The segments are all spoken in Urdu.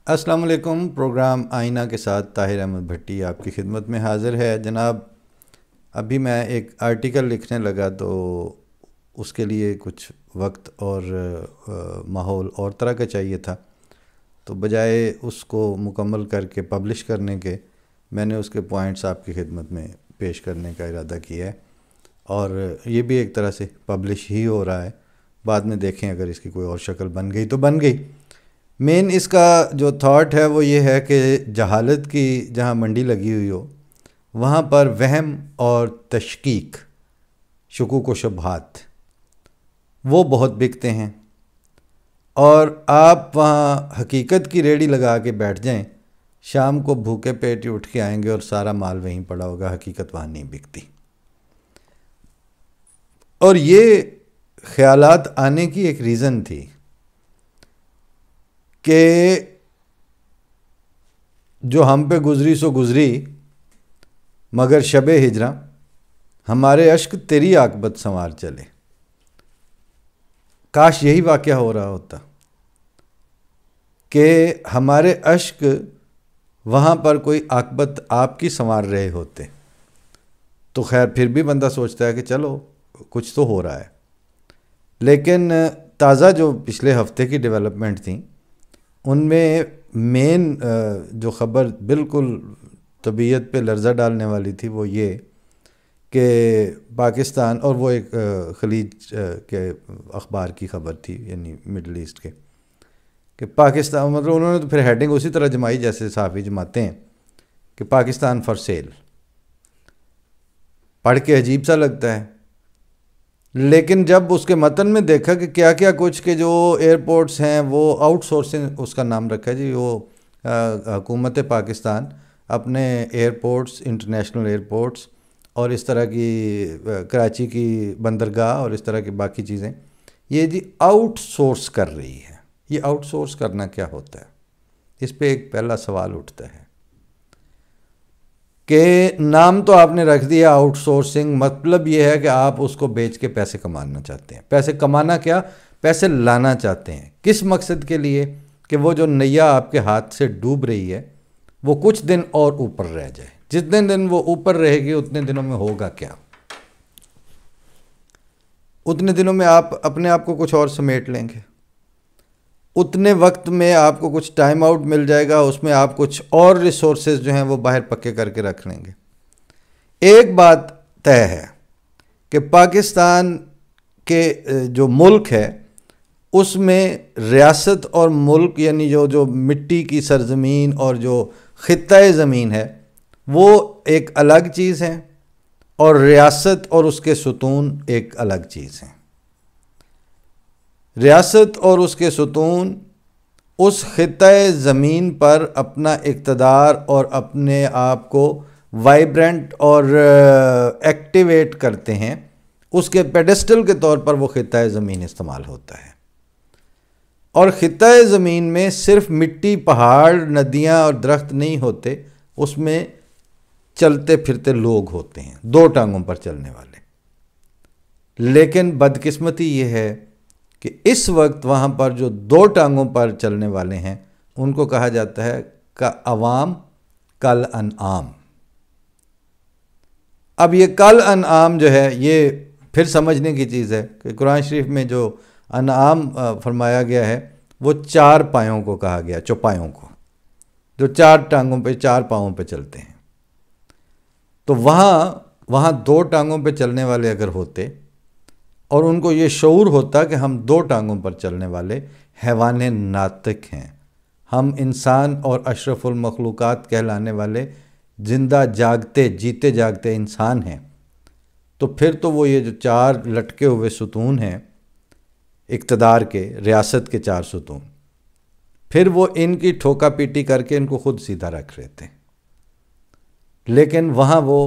السلام علیکم۔ پروگرام آئینہ کے ساتھ طاہر احمد بھٹی آپ کی خدمت میں حاضر ہے جناب۔ ابھی میں ایک آرٹیکل لکھنے لگا تو اس کے لیے کچھ وقت اور ماحول اور طرح کا چاہیے تھا، تو بجائے اس کو مکمل کر کے پبلش کرنے کے میں نے اس کے پوائنٹس آپ کی خدمت میں پیش کرنے کا ارادہ کیا ہے، اور یہ بھی ایک طرح سے پبلش ہی ہو رہا ہے۔ بعد میں دیکھیں اگر اس کی کوئی اور شکل بن گئی تو بن گئی۔ مین اس کا جو تھاٹ ہے وہ یہ ہے کہ جہالت کی جہاں منڈی لگی ہوئی ہو وہاں پر وہم اور تشکیک، شکوک و شبہات وہ بہت بکتے ہیں، اور آپ وہاں حقیقت کی ریڑھی لگا کے بیٹھ جائیں، شام کو بھوکے پیٹ اٹھ کے آئیں گے اور سارا مال وہیں پڑا ہوگا، حقیقت وہاں نہیں بکتی۔ اور یہ خیالات آنے کی ایک ریزن تھی کہ جو ہم پہ گزری سو گزری، مگر شب ہجراں ہمارے اشک تیری عاقبت سنوار چلے۔ کاش یہی واقعہ ہو رہا ہوتا کہ ہمارے اشک وہاں پر کوئی عاقبت آپ کی سنوار رہے ہوتے، تو خیر پھر بھی بندہ سوچتا ہے کہ چلو کچھ تو ہو رہا ہے۔ لیکن تازہ جو پچھلے ہفتے کی ڈیولپمنٹ تھیں ان میں مین جو خبر بالکل طبیعت پہ لرزہ ڈالنے والی تھی وہ یہ کہ پاکستان، اور وہ ایک خلیج کے اخبار کی خبر تھی، یعنی مڈل ایسٹ کے، کہ پاکستان، مطلب انہوں نے تو پھر ہیڈنگ اسی طرح جمائی جیسے صحافی جماتے ہیں کہ پاکستان فار سیل۔ پڑھ کے عجیب سا لگتا ہے، لیکن جب اس کے متن میں دیکھا کہ کیا کیا کچھ کے جو ایئرپورٹس ہیں وہ آؤٹ سورسنگ اس کا نام رکھا ہے جی، وہ حکومت پاکستان اپنے ایئرپورٹس، انٹرنیشنل ایئرپورٹس اور اس طرح کی کراچی کی بندرگاہ اور اس طرح کی باقی چیزیں یہ جی آؤٹ سورس کر رہی ہے۔ یہ آؤٹ سورس کرنا کیا ہوتا ہے؟ اس پہ ایک پہلا سوال اٹھتا ہے کہ نام تو آپ نے رکھ دیا آؤٹ سورسنگ، مطلب یہ ہے کہ آپ اس کو بیچ کے پیسے کمانا چاہتے ہیں۔ پیسے کمانا کیا؟ پیسے لانا چاہتے ہیں۔ کس مقصد کے لیے؟ کہ وہ جو نیا آپ کے ہاتھ سے ڈوب رہی ہے وہ کچھ دن اور اوپر رہ جائے۔ جتنے دن وہ اوپر رہے گی اتنے دنوں میں ہوگا کیا؟ اتنے دنوں میں آپ اپنے آپ کو کچھ اور سمیٹ لیں گے، اتنے وقت میں آپ کو کچھ ٹائم آؤٹ مل جائے گا، اس میں آپ کچھ اور ریسورسز جو ہیں وہ باہر پکے کر کے رکھ لیں گے۔ ایک بات طے ہے کہ پاکستان کے جو ملک ہے اس میں ریاست اور ملک، یعنی جو مٹی کی سرزمین اور جو خطہ زمین ہے وہ ایک الگ چیز ہے، اور ریاست اور اس کے ستون ایک الگ چیز ہیں۔ ریاست اور اس کے ستون اس خطہ زمین پر اپنا اقتدار اور اپنے آپ کو وائبرنٹ اور ایکٹیویٹ کرتے ہیں، اس کے پیڈسٹل کے طور پر وہ خطہ زمین استعمال ہوتا ہے۔ اور خطہ زمین میں صرف مٹی، پہاڑ، ندیاں اور درخت نہیں ہوتے، اس میں چلتے پھرتے لوگ ہوتے ہیں، دو ٹانگوں پر چلنے والے۔ لیکن بدقسمتی یہ ہے کہ اس وقت وہاں پر جو دو ٹانگوں پر چلنے والے ہیں ان کو کہا جاتا ہے کہ عوام کل انعام۔ اب یہ کل انعام جو ہے یہ پھر سمجھنے کی چیز ہے کہ قرآن شریف میں جو انعام فرمایا گیا ہے وہ چار پایوں کو کہا گیا، چوپایوں کو، جو چار ٹانگوں پہ، چار پاؤں پہ چلتے ہیں۔ تو وہاں دو ٹانگوں پہ چلنے والے اگر ہوتے اور ان کو یہ شعور ہوتا کہ ہم دو ٹانگوں پر چلنے والے حیوان ناطق ہیں، ہم انسان اور اشرف المخلوقات کہلانے والے زندہ جاگتے جیتے جاگتے انسان ہیں، تو پھر تو وہ یہ جو چار لٹکے ہوئے ستون ہیں اقتدار کے، ریاست کے چار ستون، پھر وہ ان کی ٹھوکا پیٹی کر کے ان کو خود سیدھا رکھ لیتے ہیں۔ لیکن وہاں وہ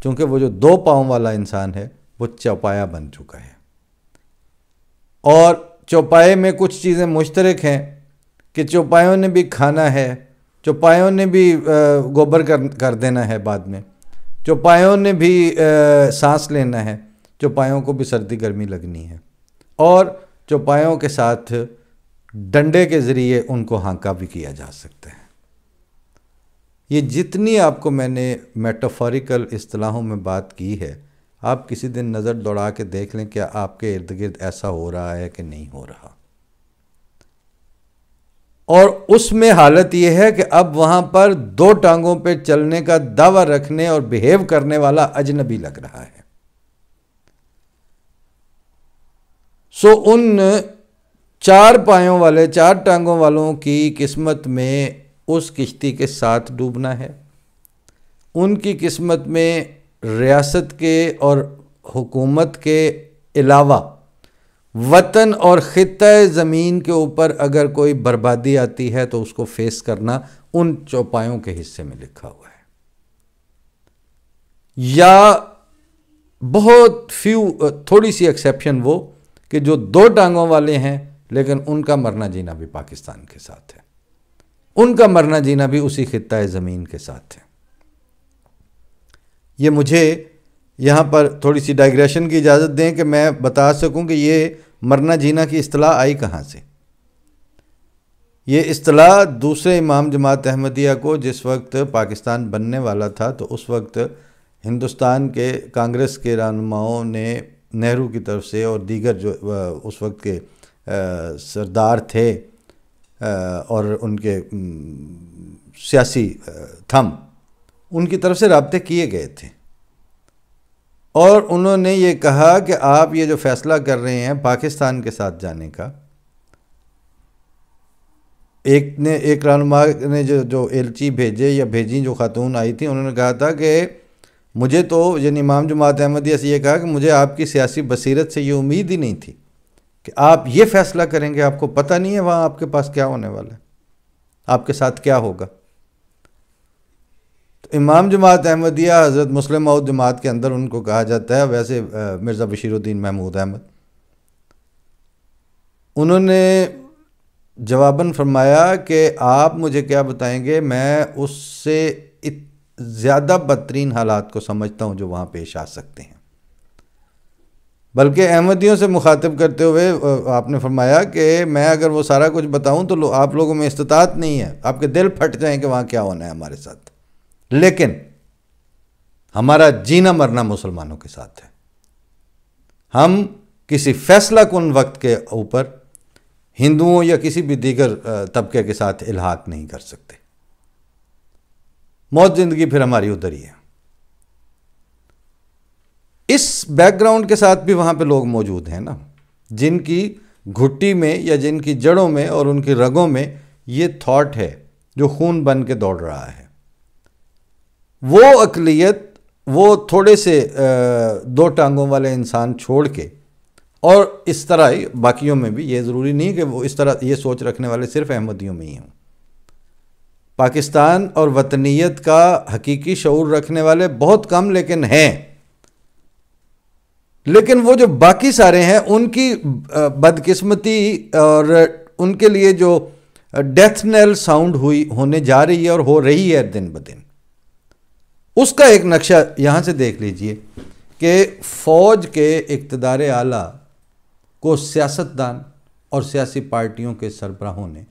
چونکہ وہ جو دو پاؤں والا انسان ہے وہ چوپایا بن چکا ہے، اور چوپائے میں کچھ چیزیں مشترک ہیں کہ چوپایوں نے بھی کھانا ہے، چوپایوں نے بھی گوبر کر دینا ہے، بعد میں چوپایوں نے بھی سانس لینا ہے، چوپایوں کو بھی سردی گرمی لگنی ہے، اور چوپایوں کے ساتھ ڈنڈے کے ذریعے ان کو ہانکا بھی کیا جا سکتا ہے۔ یہ جتنی آپ کو میں نے میٹافوریکل اصطلاحوں میں بات کی ہے، آپ کسی دن نظر دوڑا کے دیکھ لیں کہ آپ کے ارد گرد ایسا ہو رہا ہے کہ نہیں ہو رہا۔ اور اس میں حالت یہ ہے کہ اب وہاں پر دو ٹانگوں پہ چلنے کا دعویٰ رکھنے اور بیہیو کرنے والا اجنبی لگ رہا ہے۔ سو ان چار پایوں والے، چار ٹانگوں والوں کی قسمت میں اس کشتی کے ساتھ ڈوبنا ہے۔ ان کی قسمت میں ریاست کے اور حکومت کے علاوہ وطن اور خطہ زمین کے اوپر اگر کوئی بربادی آتی ہے تو اس کو فیس کرنا ان چوپایوں کے حصے میں لکھا ہوا ہے۔ یا بہت تھوڑی سی ایکسیپشن وہ کہ جو دو ٹانگوں والے ہیں لیکن ان کا مرنا جینا بھی پاکستان کے ساتھ ہے، ان کا مرنا جینا بھی اسی خطہ زمین کے ساتھ ہے۔ یہ مجھے یہاں پر تھوڑی سی ڈائگریشن کی اجازت دیں کہ میں بتا سکوں کہ یہ مرنا جینا کی اصطلاح آئی کہاں سے۔ یہ اصطلاح دوسرے امام جماعت احمدیہ کو جس وقت پاکستان بننے والا تھا تو اس وقت ہندوستان کے کانگریس کے رہنماؤں نے نہرو کی طرف سے اور دیگر جو اس وقت کے سردار تھے اور ان کے سیاسی تھم، ان کی طرف سے رابطے کیے گئے تھے، اور انہوں نے یہ کہا کہ آپ یہ جو فیصلہ کر رہے ہیں پاکستان کے ساتھ جانے کا، ایک رہنما نے جو ایلچی بھیجے یا بھیجیں جو خاتون آئی تھی، انہوں نے کہا تھا کہ مجھے تو یعنی امام جماعت احمدیہ سے یہ کہا کہ مجھے آپ کی سیاسی بصیرت سے یہ امید ہی نہیں تھی کہ آپ یہ فیصلہ کریں گے، آپ کو پتہ نہیں ہے وہاں آپ کے پاس کیا ہونے والا ہے، آپ کے ساتھ کیا ہوگا۔ تو امام جماعت احمدیہ حضرت مسلم موعود جماعت کے اندر ان کو کہا جاتا ہے، ویسے مرزا بشیر الدین محمود احمد، انہوں نے جواباً فرمایا کہ آپ مجھے کیا بتائیں گے، میں اس سے زیادہ بدترین حالات کو سمجھتا ہوں جو وہاں پیش آ سکتے ہیں۔ بلکہ احمدیوں سے مخاطب کرتے ہوئے آپ نے فرمایا کہ میں اگر وہ سارا کچھ بتاؤں تو آپ لوگوں میں استطاعت نہیں ہے، آپ کے دل پھٹ جائیں کہ وہاں کیا ہونا ہے ہمارے ساتھ، لیکن ہمارا جینا مرنا مسلمانوں کے ساتھ ہے۔ ہم کسی فیصلہ کن وقت کے اوپر ہندوؤں یا کسی بھی دیگر طبقے کے ساتھ الحاق نہیں کر سکتے۔ موت زندگی پھر ہماری ادھر ہی ہے۔ اس بیک گراؤنڈ کے ساتھ بھی وہاں پہ لوگ موجود ہیں نا، جن کی گھٹی میں یا جن کی جڑوں میں اور ان کی رگوں میں یہ تھاٹ ہے جو خون بن کے دوڑ رہا ہے۔ وہ اقلیت، وہ تھوڑے سے دو ٹانگوں والے انسان چھوڑ کے، اور اس طرح باقیوں میں بھی، یہ ضروری نہیں کہ وہ اس طرح یہ سوچ رکھنے والے صرف احمدیوں میں ہی ہوں، پاکستان اور وطنیت کا حقیقی شعور رکھنے والے بہت کم لیکن ہیں، لیکن وہ جو باقی سارے ہیں ان کی بدقسمتی اور ان کے لیے جو ڈیتھ نیل ساؤنڈ ہونے جا رہی ہے اور ہو رہی ہے دن بدن، اس کا ایک نقشہ یہاں سے دیکھ لیجئے کہ فوج کے اقتدار اعلیٰ کو سیاستدان اور سیاسی پارٹیوں کے سربراہوں نے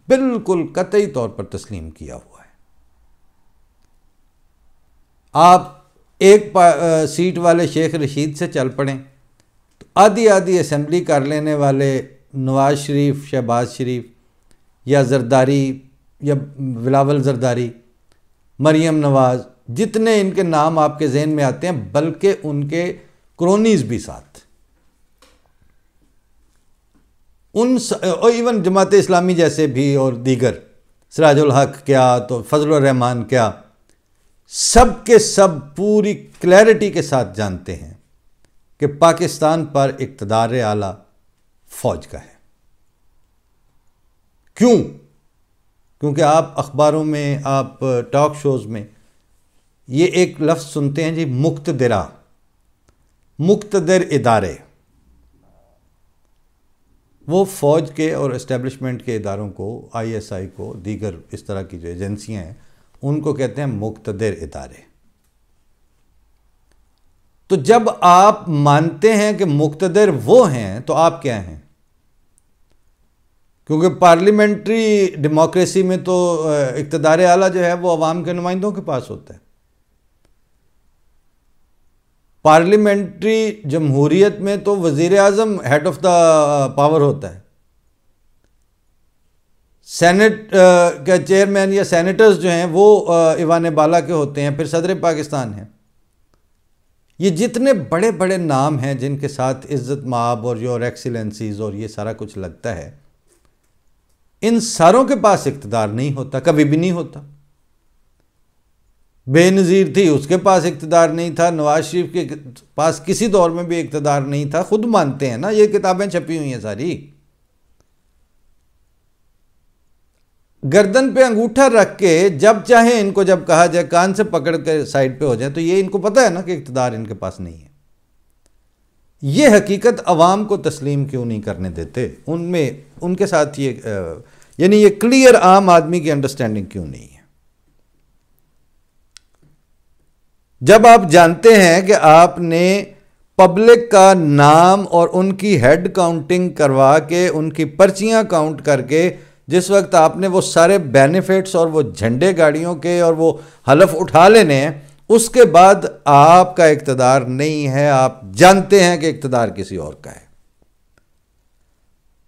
بالکل قطعی طور پر تسلیم کیا ہوا ہے۔ آپ ایک سیٹ والے شیخ رشید سے چل پڑیں تو آدھی اسمبلی کر لینے والے نواز شریف، شہباز شریف یا زرداری یا بلاول زرداری، مریم نواز، جتنے ان کے نام آپ کے ذہن میں آتے ہیں، بلکہ ان کے کرونیز بھی ساتھ، اور ایون جماعت اسلامی جیسے بھی اور دیگر، سراج الحق کیا تو فضل الرحمان کیا، سب کے سب پوری کلیئرٹی کے ساتھ جانتے ہیں کہ پاکستان پر اقتدار اعلیٰ فوج کا ہے۔ کیوں؟ کیونکہ آپ اخباروں میں، آپ ٹاک شوز میں یہ ایک لفظ سنتے ہیں جی، مقتدرہ، مقتدر ادارے۔ وہ فوج کے اور اسٹیبلشمنٹ کے اداروں کو، آئی ایس آئی کو، دیگر اس طرح کی جو ایجنسیاں ہیں، ان کو کہتے ہیں مقتدر ادارے۔ تو جب آپ مانتے ہیں کہ مقتدر وہ ہیں تو آپ کیا ہیں؟ کیونکہ پارلیمنٹری ڈیموکریسی میں تو اقتدار اعلیٰ جو ہے وہ عوام کے نمائندوں کے پاس ہوتا ہے. پارلیمنٹری جمہوریت میں تو وزیر اعظم ہیڈ آف دا پاور ہوتا ہے. سینٹ کا چیئرمین یا سینیٹرز جو ہیں وہ ایوان بالا کے ہوتے ہیں، پھر صدر پاکستان ہیں. یہ جتنے بڑے بڑے نام ہیں جن کے ساتھ عزت مآب اور یور ایکسیلنسیز اور یہ سارا کچھ لگتا ہے، ان ساروں کے پاس اقتدار نہیں ہوتا، کبھی بھی نہیں ہوتا. بے نظیر تھی، اس کے پاس اقتدار نہیں تھا. نواز شریف کے پاس کسی دور میں بھی اقتدار نہیں تھا. خود مانتے ہیں نا، یہ کتابیں چھپی ہوئی ہیں ساری. گردن پہ انگوٹھا رکھ کے جب چاہیں ان کو جب کہا جائے کان سے پکڑ کے سائڈ پہ ہو جائیں، تو یہ ان کو پتہ ہے نا کہ اقتدار ان کے پاس نہیں ہے. یہ حقیقت عوام کو تسلیم کیوں نہیں کرنے دیتے؟ ان کے ساتھ یہ یعنی یہ کلیئر عام آدمی کی انڈرسٹینڈنگ کیوں نہیں ہے؟ جب آپ جانتے ہیں کہ آپ نے پبلک کا نام اور ان کی ہیڈ کاؤنٹنگ کروا کے ان کی پرچیاں کاؤنٹ کر کے جس وقت آپ نے وہ سارے بینیفٹس اور وہ جھنڈے گاڑیوں کے اور وہ حلف اٹھا لینے ہیں، اس کے بعد آپ کا اقتدار نہیں ہے، آپ جانتے ہیں کہ اقتدار کسی اور کا ہے.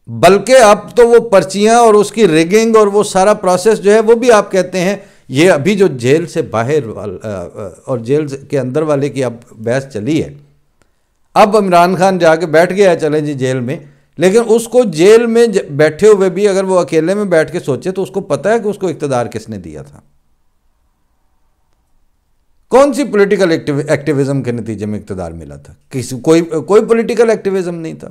بلکہ اب تو وہ پرچیاں اور اس کی ریگنگ اور وہ سارا پروسیس جو ہے وہ بھی آپ کہتے ہیں. یہ ابھی جو جیل سے باہر اور جیل کے اندر والے کی اب بحث چلی ہے، اب عمران خان جا کے بیٹھ گیا ہے، چلیں جی جیل میں، لیکن اس کو جیل میں بیٹھے ہوئے بھی اگر وہ اکیلے میں بیٹھ کے سوچے تو اس کو پتہ ہے کہ اس کو اقتدار کس نے دیا تھا. کون سی پولیٹیکل ایکٹیویزم کے نتیجے میں اقتدار ملا تھا؟ کوئی پولیٹیکل ایکٹیویزم نہیں تھا،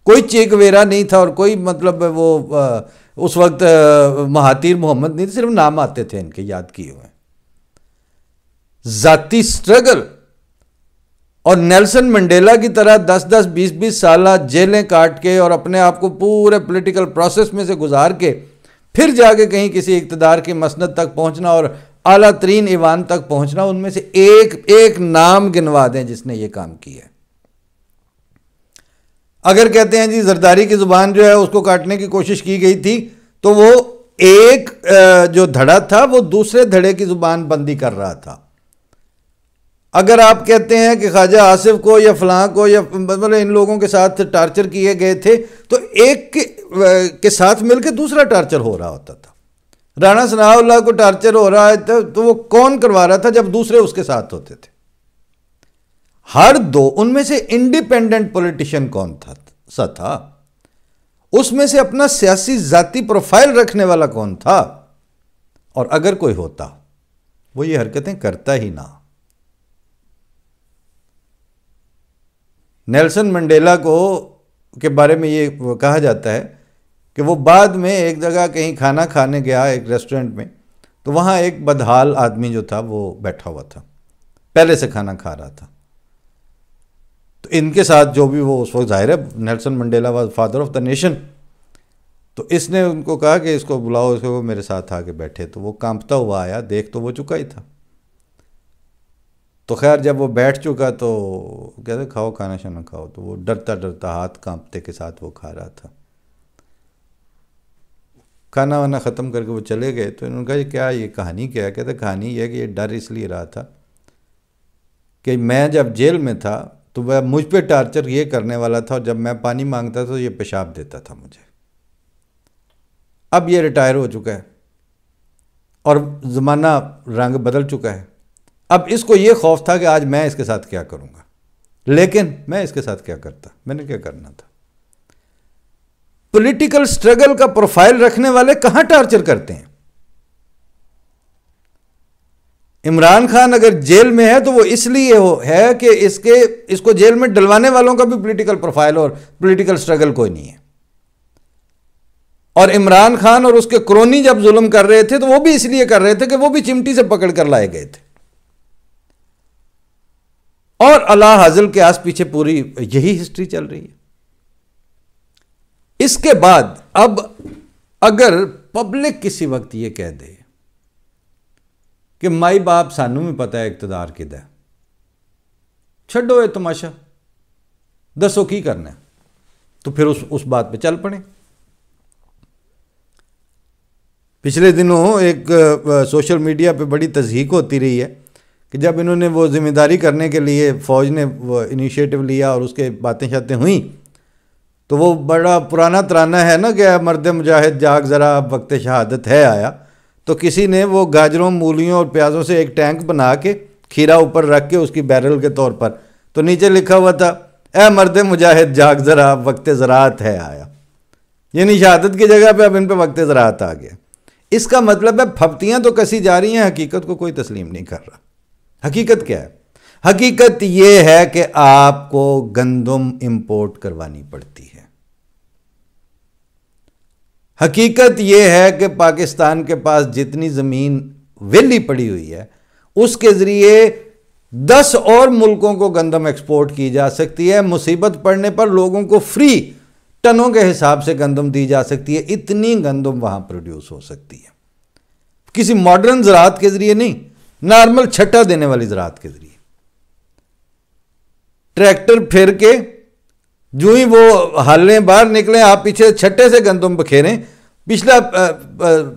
کوئی چیک ویرا نہیں تھا، اور کوئی مطلب وہ اس وقت مہاتیر محمد نہیں تھے، صرف نام آتے تھے ان کے یاد کیے ہوئے. ذاتی سٹرگل اور نیلسن منڈیلا کی طرح 10-10 20-20 سالہ جیلیں کاٹ کے اور اپنے آپ کو پورے پولیٹیکل پروسیس میں سے گزار کے پھر جا کے کہیں کسی اقتدار کی مسند تک پہنچنا اور اعلیٰ ترین ایوان تک پہنچنا، ان میں سے ایک نام گنوا دیں جس نے یہ کام کیا ہے. اگر کہتے ہیں جی زرداری کی زبان جو ہے اس کو کاٹنے کی کوشش کی گئی تھی، تو وہ ایک جو دھڑا تھا وہ دوسرے دھڑے کی زبان بندی کر رہا تھا. اگر آپ کہتے ہیں کہ خواجہ آصف کو یا فلاں کو یا مطلب ان لوگوں کے ساتھ ٹارچر کیے گئے تھے، تو ایک کے ساتھ مل کے دوسرا ٹارچر ہو رہا ہوتا تھا. رانا ثناء اللہ کو ٹارچر ہو رہا ہے تو وہ کون کروا رہا تھا جب دوسرے اس کے ساتھ ہوتے تھے؟ ہر دو ان میں سے انڈیپینڈنٹ پولیٹیشین کون تھا؟ اس میں سے اپنا سیاسی ذاتی پروفائل رکھنے والا کون تھا؟ اور اگر کوئی ہوتا وہ یہ حرکتیں کرتا ہی نہ. نیلسن منڈیلا کے بارے میں یہ کہا جاتا ہے کہ وہ بعد میں ایک جگہ کہیں کھانا کھانے گیا ایک ریسٹورنٹ میں، تو وہاں ایک بدحال آدمی جو تھا وہ بیٹھا ہوا تھا، پہلے سے کھانا کھا رہا تھا. تو ان کے ساتھ جو بھی وہ اس وقت ظاہر ہے Nelson Mandela was father of the nation, تو اس نے ان کو کہا کہ اس کو بلاؤ، اس کو میرے ساتھ آ کے بیٹھے. تو وہ کانپتا ہوا آیا، دیکھ تو وہ چکا ہی تھا. تو خیر جب وہ بیٹھ چکا تو کہتے کھاؤ کھانا شانا کھاؤ، تو وہ ڈرتا ڈرتا ہاتھ کانپتے کے ساتھ وہ کھا رہا تھا. کھانا وانا ختم کر کے وہ چلے گئے. تو انہوں نے کہا کیا یہ کہانی کیا ہے؟ کہتے کہانی یہ ہے کہ یہ ڈر اس لیے رہا تھا کہ میں جب جیل میں تھا تو وہ مجھ پہ ٹارچر یہ کرنے والا تھا، اور جب میں پانی مانگتا تھا تو یہ پیشاب دیتا تھا مجھے. اب یہ ریٹائر ہو چکا ہے اور زمانہ رنگ بدل چکا ہے. اب اس کو یہ خوف تھا کہ آج میں اس کے ساتھ کیا کروں گا، لیکن میں اس کے ساتھ کیا کرتا؟ میں نے کیا کرنا تھا؟ پولیٹیکل سٹرگل کا پروفائل رکھنے والے کہاں ٹارچر کرتے ہیں؟ عمران خان اگر جیل میں ہے تو وہ اس لیے ہے کہ اس کو جیل میں ڈلوانے والوں کا بھی پولیٹیکل پروفائل اور پولیٹیکل سٹرگل کوئی نہیں ہے. اور عمران خان اور اس کے کرونی جب ظلم کر رہے تھے تو وہ بھی اس لیے کر رہے تھے کہ وہ بھی چمٹی سے پکڑ کر لائے گئے تھے. اور اللہ حاضل کے آس پیچھے پوری یہی ہسٹری چل رہی ہے. اس کے بعد اب اگر پبلک کسی وقت یہ کہہ دے کہ مائی باپ سانوں میں پتہ ہے اقتدار کدھر ہے، چھڈو یہ تماشا، دسو کی کرنا ہے، تو پھر اس بات پہ چل پڑیں. پچھلے دنوں ایک سوشل میڈیا پہ بڑی تضحیک ہوتی رہی ہے کہ جب انہوں نے وہ ذمہ داری کرنے کے لیے فوج نے وہ انیشیٹو لیا اور اس کے باتیں شاتیں ہوئیں، تو وہ بڑا پرانا ترانہ ہے نا کہ مرد مجاہد جاگ ذرا اب وقت شہادت ہے آیا، تو کسی نے وہ گاجروں مولیوں اور پیازوں سے ایک ٹینک بنا کے کھیرا اوپر رکھ کے اس کی بیرل کے طور پر، تو نیچے لکھا ہوا تھا اے مرد مجاہد جاگ ذرا اب وقت زراعت ہے آیا، یعنی شہادت کی جگہ پہ اب ان پہ وقت زراعت آ گیا۔ اس کا مطلب ہے پھپتیاں تو کسی جا رہی ہیں، حقیقت کو کوئی تسلیم نہیں کر رہا۔ حقیقت کیا ہے؟ حقیقت یہ ہے کہ آپ کو گندم امپورٹ کروانی پڑتی ہے۔ حقیقت یہ ہے کہ پاکستان کے پاس جتنی زمین ویلی پڑی ہوئی ہے اس کے ذریعے 10 اور ملکوں کو گندم ایکسپورٹ کی جا سکتی ہے، مصیبت پڑنے پر لوگوں کو فری ٹنوں کے حساب سے گندم دی جا سکتی ہے، اتنی گندم وہاں پروڈیوس ہو سکتی ہے، کسی ماڈرن زراعت کے ذریعے نہیں، نارمل چھٹا دینے والی زراعت کے ذریعے۔ ٹریکٹر پھر کے جو ہی وہ ہلیں باہر نکلیں، آپ پیچھے چھٹے سے گندم بکھیریں، پچھلا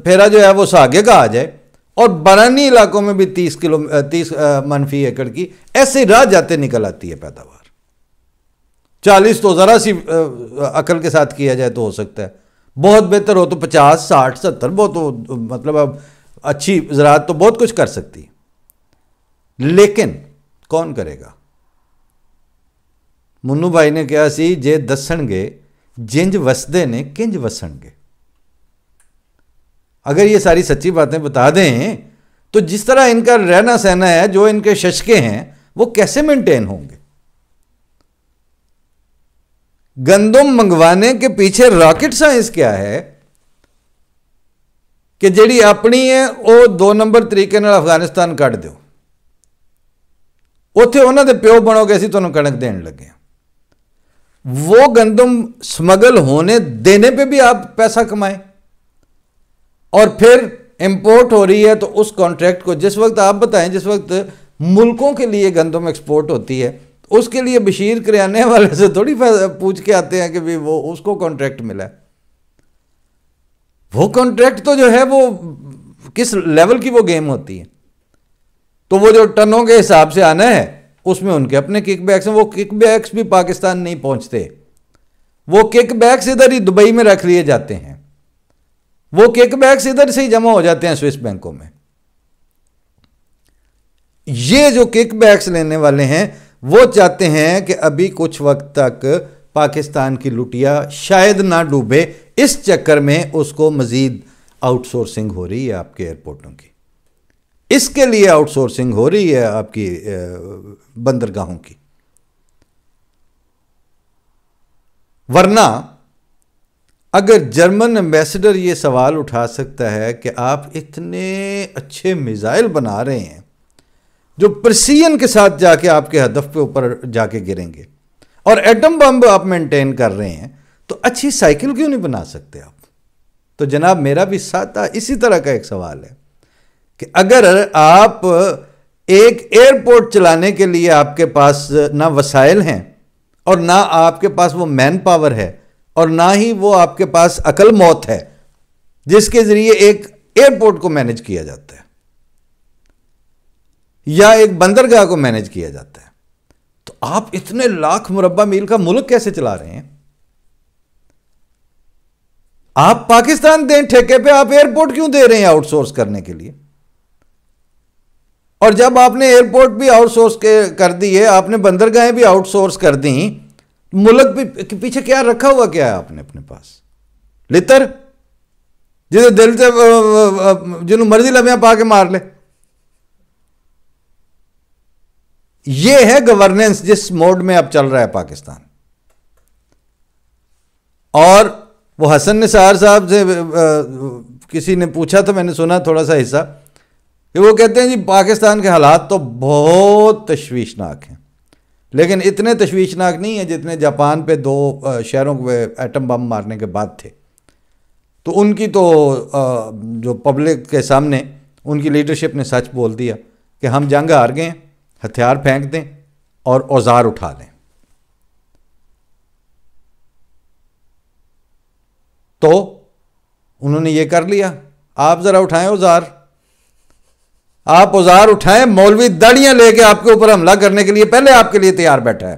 پھیرا جو ہے وہ ساگے کا آ جائے، اور بارانی علاقوں میں بھی 30 منفی ایکڑ کی ایسے راہ جاتے نکل آتی ہے پیداوار۔ 40 تو ذرا سی عقل کے ساتھ کیا جائے تو ہو سکتا ہے، بہت بہتر ہو تو 50 60 70 بہت، مطلب اب اچھی زراعت تو بہت کچھ کر سکتی ہے، لیکن کون کرے گا؟ منو بھائی نے کہا سی جے دسن گے جنج وسدے نے کنج وسن گے۔ اگر یہ ساری سچی باتیں بتا دیں تو جس طرح ان کا رہنا سہنا ہے، جو ان کے ششکے ہیں، وہ کیسے مینٹین ہوں گے؟ گندم منگوانے کے پیچھے راکٹ سائنس کیا ہے کہ جیڑی اپنی ہے وہ 2 نمبر طریقے نال افغانستان کٹ دیو، اتھے انہوں دے پیو بنو گے، اسی تمہیں کنک دین لگے ہیں۔ وہ گندم سمگل ہونے دینے پہ بھی آپ پیسہ کمائیں، اور پھر امپورٹ ہو رہی ہے تو اس کانٹریکٹ کو، جس وقت آپ بتائیں جس وقت ملکوں کے لیے گندم ایکسپورٹ ہوتی ہے اس کے لیے بشیر کریانے والے سے تھوڑی پوچھ کے آتے ہیں کہ بھی وہ اس کو کانٹریکٹ ملا ہے۔ وہ کانٹریکٹ تو جو ہے وہ کس لیول کی وہ گیم ہوتی ہے، تو وہ جو ٹنوں کے حساب سے آنا ہے اس میں ان کے اپنے کک بیکس ہیں، وہ کک بیکس بھی پاکستان نہیں پہنچتے، وہ کک بیکس ادھر ہی دبئی میں رکھ لیے جاتے ہیں، وہ کک بیکس ادھر سے ہی جمع ہو جاتے ہیں سوئس بینکوں میں۔ یہ جو کک بیکس لینے والے ہیں وہ چاہتے ہیں کہ ابھی کچھ وقت تک پاکستان کی لٹیا شاید نہ ڈوبے، اس چکر میں اس کو مزید آؤٹ سورسنگ ہو رہی ہے آپ کے ایئرپورٹوں کی، اس کے لیے آؤٹ سورسنگ ہو رہی ہے آپ کی بندرگاہوں کی۔ ورنہ اگر جرمن ایمبیسڈر یہ سوال اٹھا سکتا ہے کہ آپ اتنے اچھے میزائل بنا رہے ہیں جو پرسیجن کے ساتھ جا کے آپ کے ہدف پہ اوپر جا کے گریں گے، اور ایٹم بم آپ مینٹین کر رہے ہیں، تو اچھی سائیکل کیوں نہیں بنا سکتے آپ؟ تو جناب میرا بھی ساتھ اسی طرح کا ایک سوال ہے کہ اگر آپ ایک ایئرپورٹ چلانے کے لیے آپ کے پاس نہ وسائل ہیں اور نہ آپ کے پاس وہ مین پاور ہے اور نہ ہی وہ آپ کے پاس عقل موت ہے جس کے ذریعے ایک ایئرپورٹ کو مینج کیا جاتا ہے یا ایک بندرگاہ کو مینج کیا جاتا ہے، تو آپ اتنے لاکھ مربع میل کا ملک کیسے چلا رہے ہیں؟ آپ پاکستان دیں ٹھیکے پہ، آپ ایئرپورٹ کیوں دے رہے ہیں آؤٹ سورس کرنے کے لیے؟ اور جب آپ نے ایئرپورٹ بھی آؤٹ سورس کر دی ہے، آپ نے بندرگاہیں بھی آؤٹ سورس کر دیں، ملک بھی پیچھے کیا رکھا ہوا کیا ہے آپ نے اپنے پاس؟ لتر جسے دل سے جنہوں مرضی لمحہ پا کے مار لے۔ یہ ہے گورننس جس موڈ میں اب چل رہا ہے پاکستان۔ اور وہ حسن نثار صاحب سے کسی نے پوچھا تو میں نے سنا تھوڑا سا حصہ کہ وہ کہتے ہیں جی پاکستان کے حالات تو بہت تشویشناک ہیں، لیکن اتنے تشویشناک نہیں ہیں جتنے جاپان پہ 2 شہروں کو ایٹم بم مارنے کے بعد تھے۔ تو ان کی تو جو پبلک کے سامنے ان کی لیڈرشپ نے سچ بول دیا کہ ہم جنگ ہار گئے ہیں، ہتھیار پھینک دیں اور اوزار اٹھا لیں۔ تو انہوں نے یہ کر لیا، آپ ذرا اٹھائیں اوزار، آپ اوزار اٹھائیں، مولوی داڑیاں لے کے آپ کے اوپر حملہ کرنے کے لیے پہلے آپ کے لیے تیار بیٹھا ہے.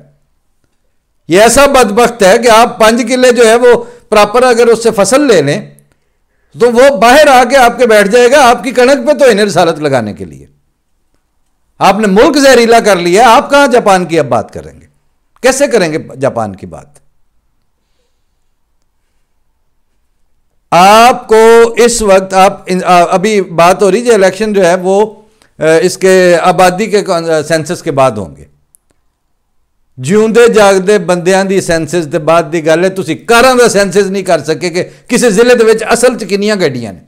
یہ ایسا بدبخت ہے کہ آپ 5 کلے جو ہے وہ پراپر اگر اس سے فصل لے لیں تو وہ باہر آ کے آپ کے بیٹھ جائے گا آپ کی کنک پہ تو انہیں رسالت لگانے کے لیے. آپ نے ملک زہریلا کر لیا. آپ کہاں جاپان کی اب بات کریں گے؟ کیسے کریں گے جاپان کی بات؟ آپ کو اس وقت ابھی بات ہو رہی جو الیکشن جو ہے وہ اس کے آبادی کے سینسس کے بعد ہوں گے. جیوندے جاگدے بندیاں دی سینسس دے بعد دی گل ہے. تسی کاراں دا سینسس نہیں کر سکے کہ کسی ضلع دے وچ اصل چ کنیاں گڈیاں نے.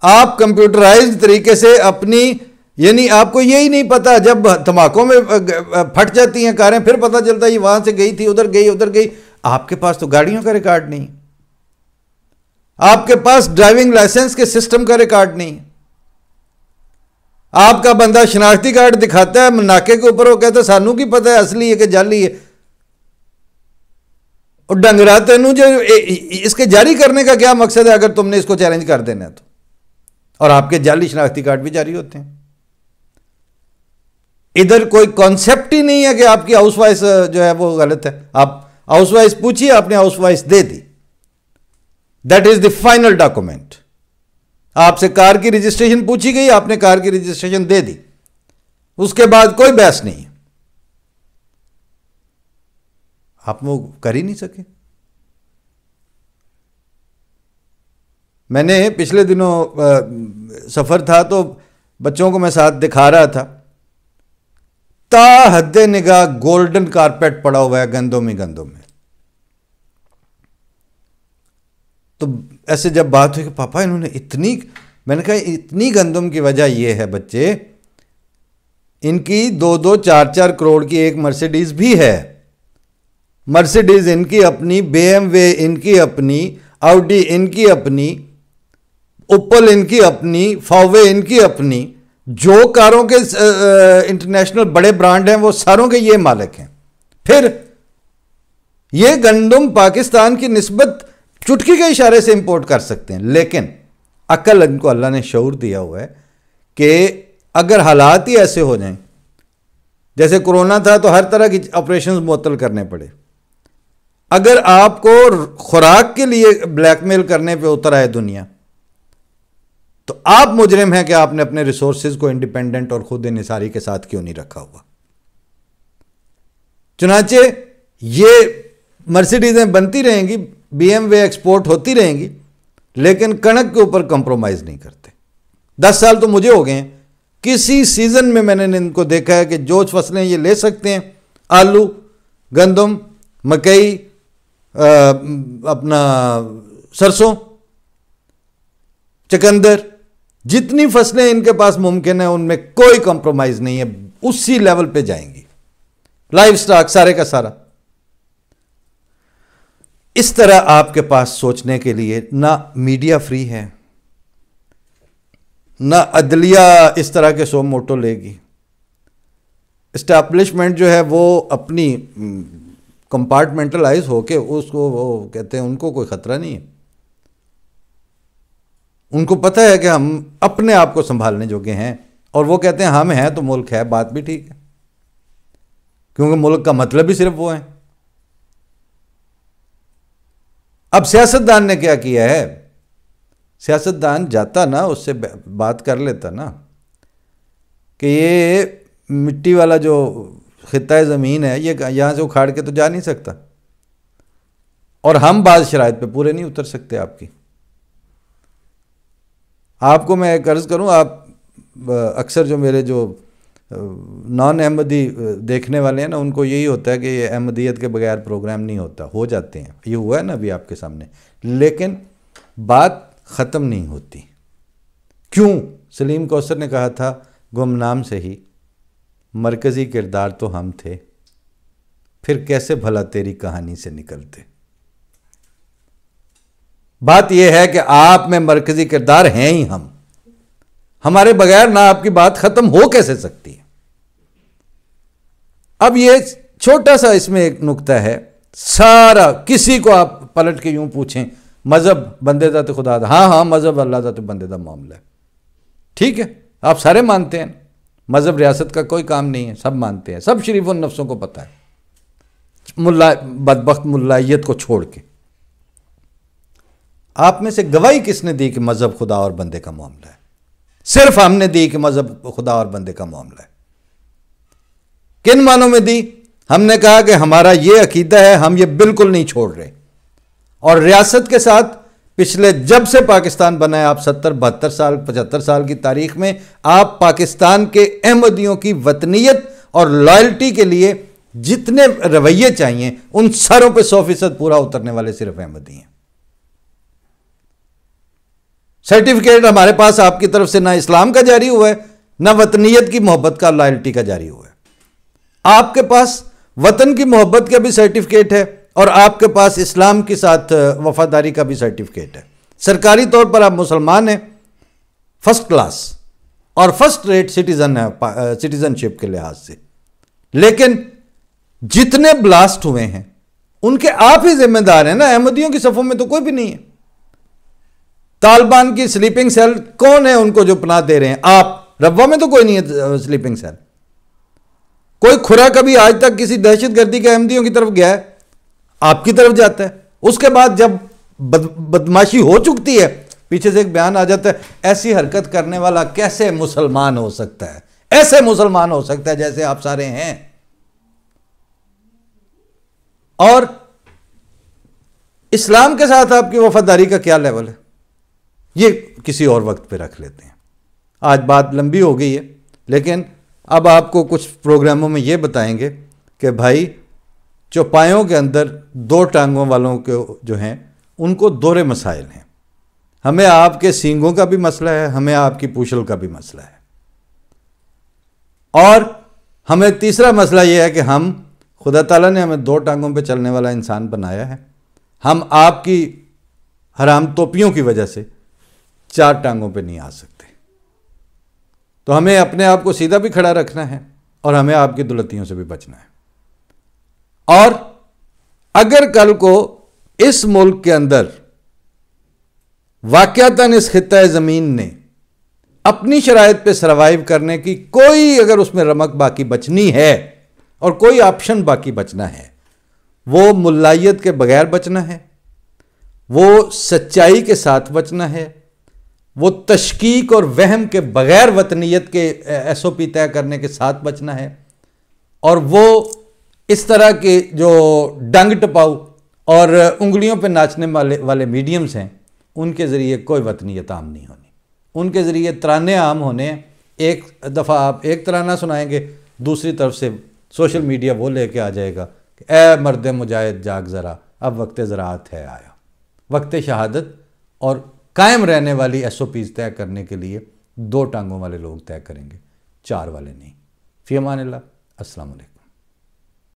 آپ کمپیوٹرائزڈ طریقے سے اپنی، یعنی آپ کو یہی نہیں پتا، جب دھماکوں میں پھٹ جاتی ہیں کاریں پھر پتہ چلتا ہے یہ وہاں سے گئی تھی، ادھر گئی. آپ کے پاس تو گاڑیوں کا ریکارڈ نہیں، آپ کے پاس ڈرائیونگ لائسنس کے سسٹم کا ریکارڈ نہیں. آپ کا بندہ شناختی کارڈ دکھاتا ہے ناکے کے اوپر، وہ کہتا ہے سانوں کی پتہ ہے اصلی ہے کہ جعلی ہے. اور ڈنگرا تینوں جو اس کے جاری کرنے کا کیا مقصد ہے اگر تم نے اس کو چیلنج کر دینا ہے تو؟ اور آپ کے جعلی شناختی کارڈ بھی جاری ہوتے ہیں. ادھر کوئی کانسیپٹ ہی نہیں ہے کہ آپ کی ہاؤس وائس جو ہے وہ غلط ہے. آپ ہاؤس وائس پوچھیے، آپ نے ہاؤس وائس دے دی، that is the final document. آپ سے کار کی رجسٹریشن پوچھی گئی، آپ نے کار کی رجسٹریشن دے دی، اس کے بعد کوئی بحث نہیں. آپ وہ کر ہی نہیں سکے. میں نے پچھلے دنوں سفر تھا تو بچوں کو میں ساتھ دکھا رہا تھا، تا حد نگاہ گولڈن کارپیٹ پڑا ہوا ہے گندم ہی گندم میں. تو ایسے جب بات ہوئی کہ پاپا انہوں نے اتنی، میں نے کہا اتنی گندم کی وجہ یہ ہے بچے، ان کی 2-2 4-4 کروڑ کی ایک مرسیڈیز بھی ہے. مرسیڈیز ان کی اپنی، بی ایم وے ان کی اپنی، آؤڈی ان کی اپنی، اوپل ان کی اپنی، فاوے ان کی اپنی. جو کاروں کے انٹرنیشنل بڑے برانڈ ہیں وہ ساروں کے یہ مالک ہیں. پھر یہ گندم پاکستان کی نسبت چٹکی کے اشارے سے امپورٹ کر سکتے ہیں. لیکن عقل ان کو اللہ نے شعور دیا ہوا ہے کہ اگر حالات ہی ایسے ہو جائیں، جیسے کرونا تھا تو ہر طرح کی آپریشنز معطل کرنے پڑے، اگر آپ کو خوراک کے لیے بلیک میل کرنے پہ اتر آئے دنیا، تو آپ مجرم ہیں کہ آپ نے اپنے ریسورسز کو انڈیپینڈنٹ اور خود انحصاری کے ساتھ کیوں نہیں رکھا ہوا. چنانچہ یہ مرسیڈیزیں بنتی رہیں گی، بی ایم وے ایکسپورٹ ہوتی رہیں گی، لیکن کنک کے اوپر کمپرومائز نہیں کرتے. 10 سال تو مجھے ہو گئے ہیں، کسی سیزن میں میں نے ان کو دیکھا ہے کہ جو فصلیں یہ لے سکتے ہیں، آلو، گندم، مکئی، اپنا سرسوں، چکندر، جتنی فصلیں ان کے پاس ممکن ہیں ان میں کوئی کمپرومائز نہیں ہے، اسی لیول پہ جائیں گی. لائف سٹاک سارے کا سارا. اس طرح آپ کے پاس سوچنے کے لیے نہ میڈیا فری ہے، نہ عدلیہ اس طرح کے سو موٹو لے گی. اسٹیبلشمنٹ جو ہے وہ اپنی کمپارٹمنٹلائز ہو کے اس کو، وہ کہتے ہیں ان کو کوئی خطرہ نہیں ہے. ان کو پتہ ہے کہ ہم اپنے آپ کو سنبھالنے جوگے ہیں، اور وہ کہتے ہیں ہم ہیں تو ملک ہے. بات بھی ٹھیک ہے، کیونکہ ملک کا مطلب ہی صرف وہ ہے. اب سیاستدان نے کیا کیا ہے؟ سیاستدان جاتا نا، اس سے بات کر لیتا نا کہ یہ مٹی والا جو خطہ زمین ہے یہ یہاں سے اکھاڑ کے تو جا نہیں سکتا، اور ہم بعض شرائط پہ پورے نہیں اتر سکتے آپ کی. آپ کو میں ایک عرض کروں، آپ اکثر جو میرے جو نان احمدی دیکھنے والے ہیں نا، ان کو یہی ہوتا ہے کہ یہ احمدیت کے بغیر پروگرام نہیں ہوتا. ہو جاتے ہیں، یہ ہوا ہے نا ابھی آپ کے سامنے، لیکن بات ختم نہیں ہوتی. کیوں؟ سلیم کوثر نے کہا تھا گمنام سے ہی مرکزی کردار تو ہم تھے، پھر کیسے بھلا تیری کہانی سے نکلتے. بات یہ ہے کہ آپ میں مرکزی کردار ہیں ہی ہم، ہمارے بغیر نہ آپ کی بات ختم ہو کیسے سکتی ہے. اب یہ چھوٹا سا اس میں ایک نقطہ ہے، سارا کسی کو آپ پلٹ کے یوں پوچھیں مذہب بندے دا تے خدا دا، ہاں مذہب اللہ دا تے بندے دا معاملہ ہے، ٹھیک ہے، آپ سارے مانتے ہیں، مذہب ریاست کا کوئی کام نہیں ہے، سب مانتے ہیں، سب شریف النفسوں کو پتہ ہے، بدبخت ملائیت کو چھوڑ کے۔ آپ میں سے گواہی کس نے دی کہ مذہب خدا اور بندے کا معاملہ ہے؟ صرف ہم نے دی کہ مذہب خدا اور بندے کا معاملہ ہے۔ کن معنوں میں دی؟ ہم نے کہا کہ ہمارا یہ عقیدہ ہے، ہم یہ بالکل نہیں چھوڑ رہے، اور ریاست کے ساتھ پچھلے جب سے پاکستان بنا ہے، آپ 70 72 سال 75 سال کی تاریخ میں آپ پاکستان کے احمدیوں کی وطنیت اور لائلٹی کے لیے جتنے رویے چاہیے ان سروں پہ 100% پورا اترنے والے صرف احمدی ہیں۔ سرٹیفکیٹ ہمارے پاس آپ کی طرف سے نہ اسلام کا جاری ہوا ہے، نہ وطنیت کی محبت کا، لائلٹی کا جاری ہوا ہے۔ آپ کے پاس وطن کی محبت کا بھی سرٹیفکیٹ ہے اور آپ کے پاس اسلام کے ساتھ وفاداری کا بھی سرٹیفکیٹ ہے۔ سرکاری طور پر آپ مسلمان ہیں، فرسٹ کلاس اور فرسٹ ریٹ سٹیزن ہے سٹیزن شپ کے لحاظ سے، لیکن جتنے بلاسٹ ہوئے ہیں ان کے آپ ہی ذمہ دار ہیں نا۔ احمدیوں کی صفوں میں تو کوئی بھی نہیں ہے۔ طالبان کی سلیپنگ سیل کون ہے ان کو جو پناہ دے رہے ہیں؟ آپ۔ ربوہ میں تو کوئی نہیں ہے سلیپنگ سیل۔ کوئی کھرا کبھی آج تک کسی دہشت گردی کے احمدیوں کی طرف گیا ہے؟ آپ کی طرف جاتا ہے۔ اس کے بعد جب بدماشی ہو چکتی ہے پیچھے سے ایک بیان آ جاتا ہے، ایسی حرکت کرنے والا کیسے مسلمان ہو سکتا ہے؟ ایسے مسلمان ہو سکتا ہے جیسے آپ سارے ہیں۔ اور اسلام کے ساتھ آپ کی وفاداری کا کیا لیول ہے؟ یہ کسی اور وقت پہ رکھ لیتے ہیں۔ آج بات لمبی ہو گئی ہے، لیکن اب آپ کو کچھ پروگراموں میں یہ بتائیں گے کہ بھائی چوپایوں کے اندر 2 ٹانگوں والوں کے جو ہیں ان کو دورے مسائل ہیں۔ ہمیں آپ کے سینگوں کا بھی مسئلہ ہے، ہمیں آپ کی پوچھل کا بھی مسئلہ ہے، اور ہمیں تیسرا مسئلہ یہ ہے کہ ہم خدا تعالیٰ نے ہمیں 2 ٹانگوں پہ چلنے والا انسان بنایا ہے، ہم آپ کی حرام توپیوں کی وجہ سے 4 ٹانگوں پہ نہیں آ سکتے۔ تو ہمیں اپنے آپ کو سیدھا بھی کھڑا رکھنا ہے اور ہمیں آپ کی دلتیوں سے بھی بچنا ہے۔ اور اگر کل کو اس ملک کے اندر واقعتاً اس خطہ زمین نے اپنی شرائط پہ سروائیو کرنے کی کوئی اگر اس میں رمق باقی بچنی ہے اور کوئی آپشن باقی بچنا ہے، وہ ملائیت کے بغیر بچنا ہے، وہ سچائی کے ساتھ بچنا ہے، وہ تشکیک اور وہم کے بغیر وطنیت کے ایس او پی طے کرنے کے ساتھ بچنا ہے، اور وہ اس طرح کے جو ڈنگ ٹپاؤ اور انگلیوں پہ ناچنے والے میڈیمز ہیں ان کے ذریعے کوئی وطنیت عام نہیں ہونی۔ ان کے ذریعے ترانے عام ہونے ہیں۔ ایک دفعہ آپ ایک ترانہ سنائیں گے، دوسری طرف سے سوشل میڈیا وہ لے کے آ جائے گا کہ اے مرد مجاہد جاگ ذرا، اب وقت زراعت ہے آیا۔ وقت شہادت اور قائم رہنے والی ایس او پیز طے کرنے کے لیے 2 ٹانگوں والے لوگ طے کریں گے، 4 والے نہیں۔ فی امان اللہ، السلام علیکم۔